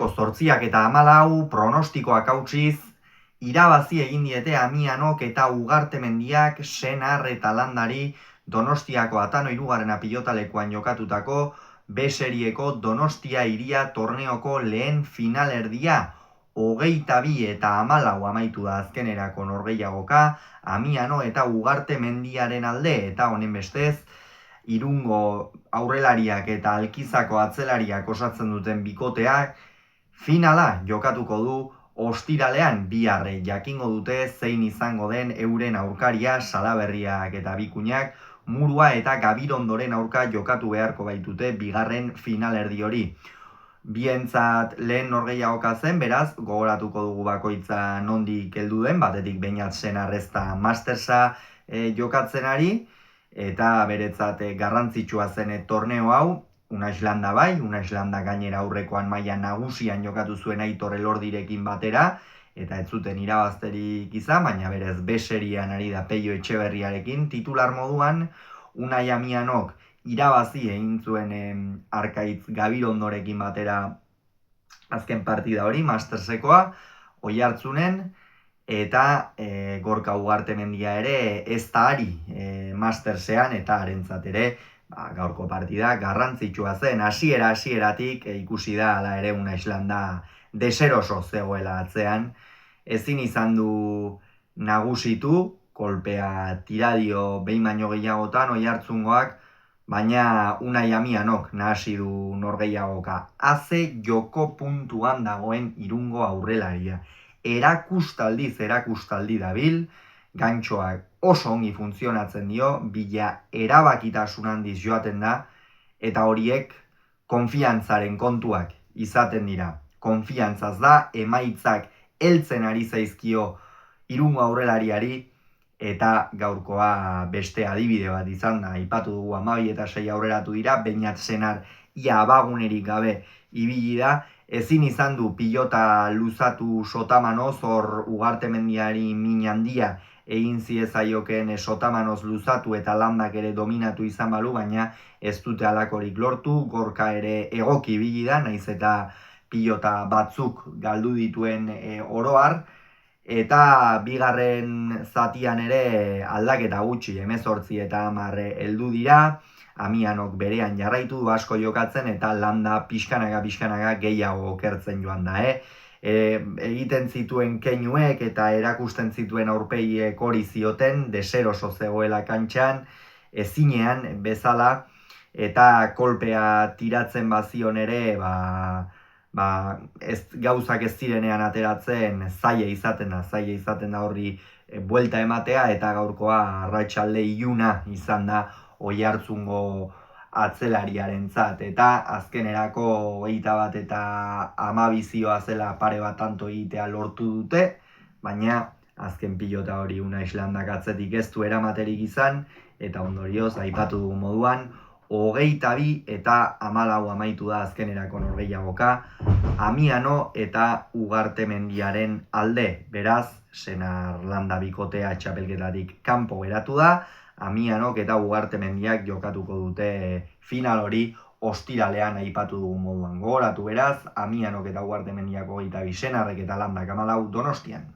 Zortziak eta 14 pronostikoak hautsiz, irabazi egin diete Amianok eta Ugartemendiak Senar eta Landari Donostiako Atano 3. pilotalekuan jokatutako B serieko Donostia Hiria torneoko lehen finalerdia. 22 eta 14 amaitu da azkenerako norgehiagoka, Amiano eta Ugartemendiaren alde, eta honen bestez, Irungo aurrelariak eta Alkizako atzelariak osatzen duten bikoteak finala jokatuko du ostiralean. Biharre jakingo dute zein izango den euren aurkaria. Salaberriak eta Bikuñak Murua eta Gabirondoren aurka jokatu beharko baitute bigarren finalerdi hori. Bientzat lehen norgehiagoka zen, beraz, gogoratuko dugu bakoitza nondik heldu den, batetik Beñat Senar ezta Mastersa jokatzen ari, eta beretzat garrantzitsua zen torneo hau. Una Islanda bai, Una Islanda gainera aurrekoan maila nagusian jokatu zuen Aitor Elordirekin batera, eta ez zuten irabazterik izan, baina berez B serian ari da Peio Etxeberriarekin titular moduan. Unai Amianok irabazi egin zuen Arkaitz Gabirondorekin batera azken partida hori, Mastersekoa, Oiartzunen, eta Gorka Ugartemendia ere ez da ari Mastersean, eta harentzat ere gaurko partida garrantzitsua zen. Hasieratik ikusi da ala ere Una Islanda deseroso zegoela atzean, ezin izan du nagusitu, kolpea tiradio behin baino gehiagotan Oiartzungoak, baina Unai Amianok nahasi du norgehiagoka. Haze joko puntuan dagoen Irungo aurrelaria. Erakustaldi dabil, gantxoak oso ongi funtzionatzen dio, bila erabakitasun handiz joaten da, eta horiek konfiantzaren kontuak izaten dira. Konfiantzaz da, emaitzak heltzen ari zaizkio Irungo aurrelariari, eta gaurkoa beste adibide bat izan da. Aipatu dugu 12 eta 6 aurreratu dira, Beñat Senar ia abagunerik gabe ibili da, ezin izan du pilota luzatu Sotamanoz, hor Ugartemendiari min handia egin ziezaioken Sotamanoz luzatu eta Landak ere dominatu izan balu, baina ez dute halakorik lortu. Gorka ere egoki ibili da, naiz eta pilota batzuk galdu dituen oroar, eta bigarren zatian ere aldaketa gutxi, 18 eta 10 heldu dira. Amianok berean jarraitu du asko jokatzen, eta Landa pixkanaga gehiago okertzen joan da. Egiten zituen keinuek eta erakusten zituen aurpegiek hori zioten, deseroso zegoela kantxan, ezinean bezala, eta kolpea tiratzen bazion ere, gauzak ez zirenean ateratzen, zaila izaten da horri buelta ematea, eta gaurkoa arratsalde iluna izan da Oiartzungo atzelariarentzat, eta azkenerako 21 eta 12 zela pare bat tanto egitea lortu dute, baina azken pilota hori Una Islandak atzetik ez du eramaterik izan, eta ondorioz, aipatu dugu moduan, 22 eta 14 amaitu da azkenerako norgehiagoka, Amiano eta Ugartemendiaren alde. Beraz, Senar Landa bikotea txapelketatik kanpo geratu da, Amianok eta Ugartemendiak jokatuko dute final hori ostiralean aipatu dugu moduan. Gogoratu beraz, Amianok eta Ugartemendiak 22, Senarrek eta Landak 14 Donostian.